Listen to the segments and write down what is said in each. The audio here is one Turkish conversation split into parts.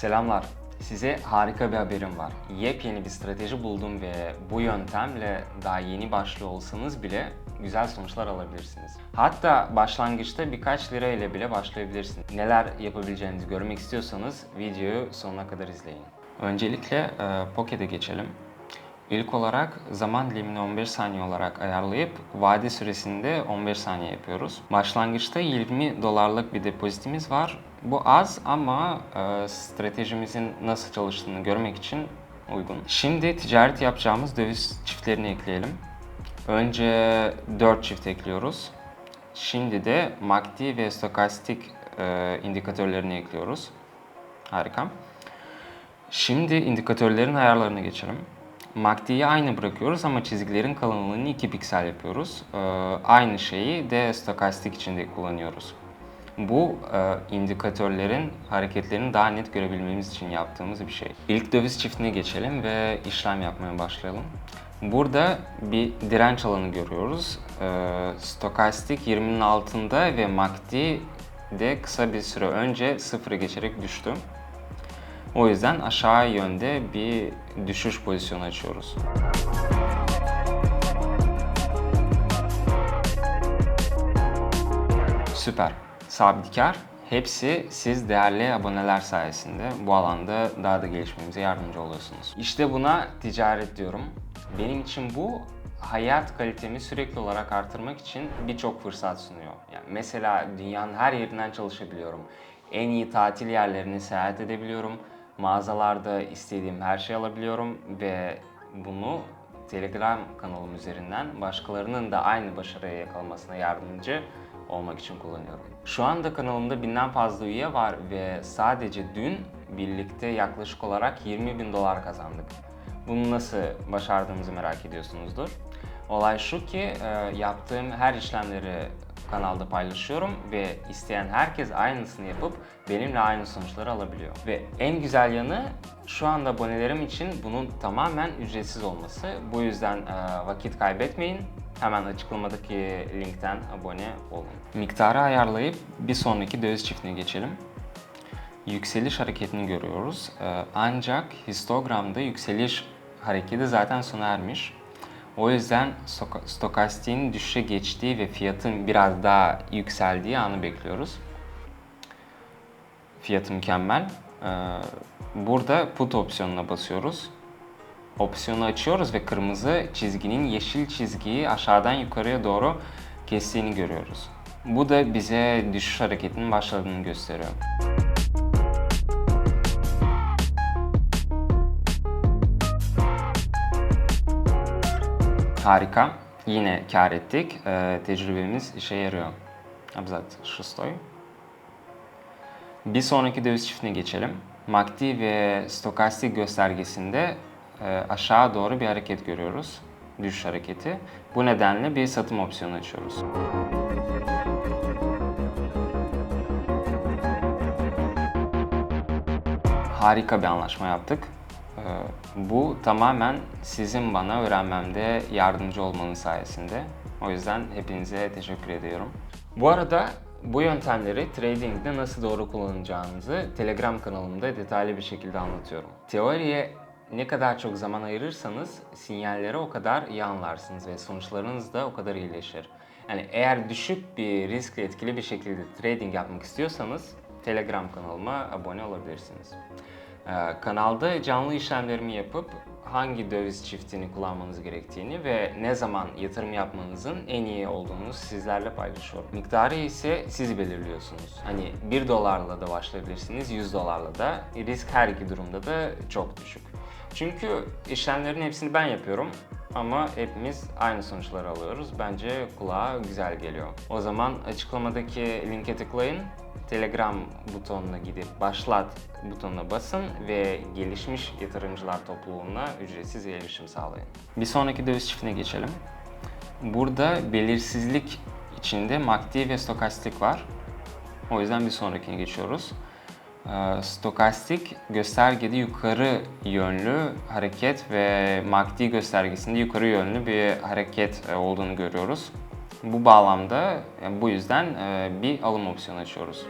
Selamlar. Size harika bir haberim var. Yepyeni bir strateji buldum ve bu yöntemle daha yeni başlıyor olsanız bile güzel sonuçlar alabilirsiniz. Hatta başlangıçta birkaç lira ile bile başlayabilirsiniz. Neler yapabileceğinizi görmek istiyorsanız videoyu sonuna kadar izleyin. Öncelikle Pocket'e geçelim. İlk olarak zaman dilimini 15 saniye olarak ayarlayıp vade süresinde 15 saniye yapıyoruz. Başlangıçta 20 dolarlık bir depozitimiz var. Bu az ama stratejimizin nasıl çalıştığını görmek için uygun. Şimdi ticaret yapacağımız döviz çiftlerini ekleyelim. Önce 4 çift ekliyoruz. Şimdi de MACD ve stokastik indikatörlerini ekliyoruz. Harika. Şimdi indikatörlerin ayarlarına geçelim. MACD'yi aynı bırakıyoruz ama çizgilerin kalınlığını 2 piksel yapıyoruz. Aynı şeyi de stokastik için de kullanıyoruz. Bu indikatörlerin hareketlerini daha net görebilmemiz için yaptığımız bir şey. İlk döviz çiftine geçelim ve işlem yapmaya başlayalım. Burada bir direnç alanı görüyoruz. Stokastik 20'nin altında ve MACD de kısa bir süre önce sıfırı geçerek düştü. O yüzden aşağı yönde bir düşüş pozisyonu açıyoruz. Süper. Sabit kar. Hepsi siz değerli aboneler sayesinde bu alanda daha da gelişmemize yardımcı oluyorsunuz. İşte buna ticaret diyorum. Benim için bu hayat kalitemi sürekli olarak artırmak için birçok fırsat sunuyor. Yani mesela dünyanın her yerinden çalışabiliyorum. En iyi tatil yerlerini seyahat edebiliyorum. Mağazalarda istediğim her şeyi alabiliyorum ve bunu Telegram kanalım üzerinden başkalarının da aynı başarıya yakalamasına yardımcı olmak için kullanıyorum. Şu anda kanalımda 1000'den fazla üye var ve sadece dün birlikte yaklaşık olarak 20.000 dolar kazandık. Bunu nasıl başardığımızı merak ediyorsunuzdur. Olay şu ki yaptığım her işlemleri kanalda paylaşıyorum ve isteyen herkes aynısını yapıp benimle aynı sonuçları alabiliyor. Ve en güzel yanı şu anda abonelerim için bunun tamamen ücretsiz olması. Bu yüzden vakit kaybetmeyin. Hemen açıklamadaki linkten abone olun. Miktarı ayarlayıp bir sonraki döviz çiftine geçelim. Yükseliş hareketini görüyoruz. Ancak histogramda yükseliş hareketi zaten sona ermiş. O yüzden stokastiğin düşüşe geçtiği ve fiyatın biraz daha yükseldiği anı bekliyoruz. Fiyatı mükemmel. Burada put opsiyonuna basıyoruz. Opsiyonu açıyoruz ve kırmızı çizginin yeşil çizgiyi aşağıdan yukarıya doğru kestiğini görüyoruz. Bu da bize düşüş hareketinin başladığını gösteriyor. Harika. Yine kar ettik. Tecrübemiz işe yarıyor. Abzat şustoy. Bir sonraki döviz çiftine geçelim. MACD ve stokastik göstergesinde aşağı doğru bir hareket görüyoruz. Düşüş hareketi. Bu nedenle bir satım opsiyonu açıyoruz. Harika bir anlaşma yaptık. Bu tamamen sizin bana öğrenmemde yardımcı olmanın sayesinde. O yüzden hepinize teşekkür ediyorum. Bu arada bu yöntemleri trading'de nasıl doğru kullanacağınızı Telegram kanalımda detaylı bir şekilde anlatıyorum. Teoriye ne kadar çok zaman ayırırsanız sinyallere o kadar iyi anlarsınız ve sonuçlarınız da o kadar iyileşir. Yani eğer düşük bir riskle etkili bir şekilde trading yapmak istiyorsanız Telegram kanalıma abone olabilirsiniz. Kanalda canlı işlemlerimi yapıp hangi döviz çiftini kullanmanız gerektiğini ve ne zaman yatırım yapmanızın en iyi olduğunu sizlerle paylaşıyorum. Miktarı ise siz belirliyorsunuz. Hani 1 dolarla da başlayabilirsiniz, 100 dolarla da. Risk her iki durumda da çok düşük. Çünkü işlemlerin hepsini ben yapıyorum ama hepimiz aynı sonuçları alıyoruz. Bence kulağa güzel geliyor. O zaman açıklamadaki linke tıklayın. Telegram butonuna gidip başlat butonuna basın ve gelişmiş yatırımcılar topluluğuna ücretsiz erişim sağlayın. Bir sonraki döviz çiftine geçelim. Burada belirsizlik içinde MACD ve stokastik var. O yüzden bir sonrakine geçiyoruz. Stokastik göstergede yukarı yönlü hareket ve MACD göstergesinde yukarı yönlü bir hareket olduğunu görüyoruz. Bu bağlamda bu yüzden bir alım opsiyonu açıyoruz.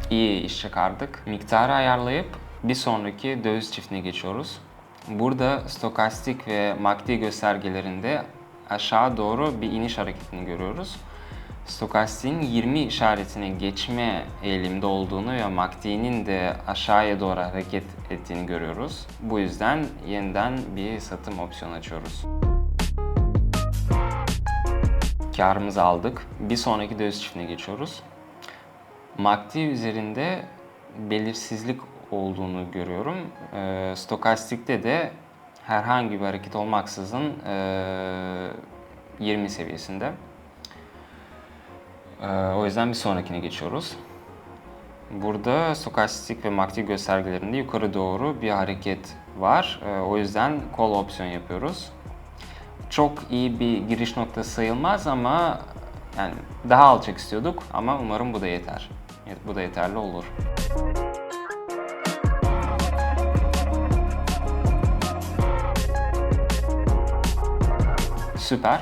İyi iş çıkardık. Miktarı ayarlayıp bir sonraki döviz çiftine geçiyoruz. Burada stokastik ve MACD göstergelerinde aşağı doğru bir iniş hareketini görüyoruz. Stokastiğin 20 işaretine geçme eğilimde olduğunu ve MACD'nin de aşağıya doğru hareket ettiğini görüyoruz. Bu yüzden yeniden bir satım opsiyonu açıyoruz. Karımızı aldık. Bir sonraki döviz çiftine geçiyoruz. MACD üzerinde belirsizlik olduğunu görüyorum. Stokastikte de herhangi bir hareket olmaksızın 20 seviyesinde. O yüzden bir sonrakine geçiyoruz. Burada stokastik ve MACD göstergelerinde yukarı doğru bir hareket var. O yüzden call opsiyon yapıyoruz. Çok iyi bir giriş noktası sayılmaz ama yani daha alçak istiyorduk ama umarım bu da yeter. Bu da yeterli olur. Süper.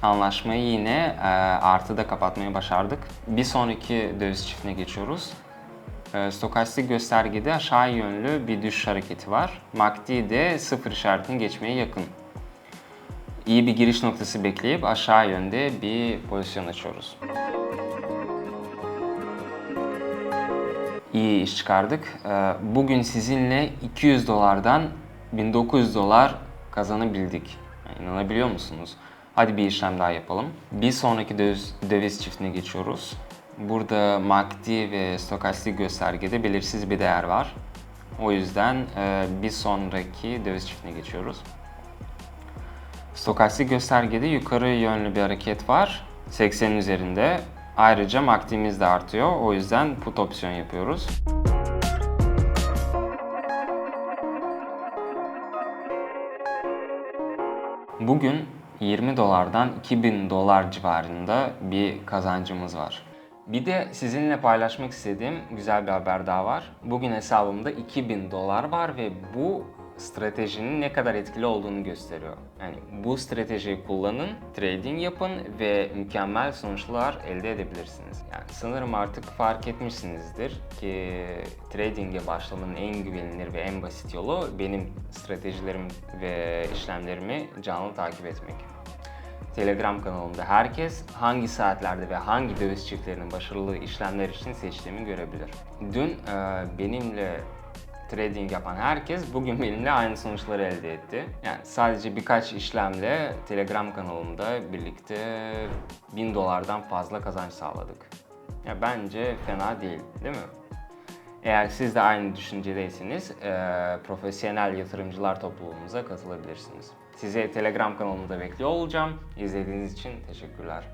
Anlaşmayı yine artıda kapatmayı başardık. Bir sonraki döviz çiftine geçiyoruz. Stokastik göstergede aşağı yönlü bir düşüş hareketi var. MACD de 0 işaretini geçmeye yakın. İyi bir giriş noktası bekleyip aşağı yönde bir pozisyon açıyoruz. İyi iş çıkardık. Bugün sizinle 200 dolardan 1900 dolar kazanabildik. Yani İnanabiliyor musunuz? Hadi bir işlem daha yapalım. Bir sonraki döviz çiftine geçiyoruz. Burada MACD ve stokastik göstergede belirsiz bir değer var. O yüzden bir sonraki döviz çiftine geçiyoruz. Stokastik göstergede yukarı yönlü bir hareket var. 80'in üzerinde. Ayrıca MACD'miz de artıyor. O yüzden put opsiyon yapıyoruz. Bugün 20 dolardan 2000 dolar civarında bir kazancımız var. Bir de sizinle paylaşmak istediğim güzel bir haber daha var. Bugün hesabımda 2000 dolar var ve bu stratejinin ne kadar etkili olduğunu gösteriyor. Yani bu stratejiyi kullanın, trading yapın ve mükemmel sonuçlar elde edebilirsiniz. Yani sanırım artık fark etmişsinizdir ki trading'e başlamanın en güvenilir ve en basit yolu benim stratejilerim ve işlemlerimi canlı takip etmek. Telegram kanalımda herkes hangi saatlerde ve hangi döviz çiftlerinin başarılı işlemler için seçtiğimi görebilir. Dün benimle trading yapan herkes bugün benimle aynı sonuçları elde etti. Yani sadece birkaç işlemle Telegram kanalımda birlikte 1000 dolardan fazla kazanç sağladık. Ya bence fena değil mi? Eğer siz de aynı düşüncedeyseniz profesyonel yatırımcılar topluluğumuza katılabilirsiniz. Sizi Telegram kanalımda bekliyor olacağım. İzlediğiniz için teşekkürler.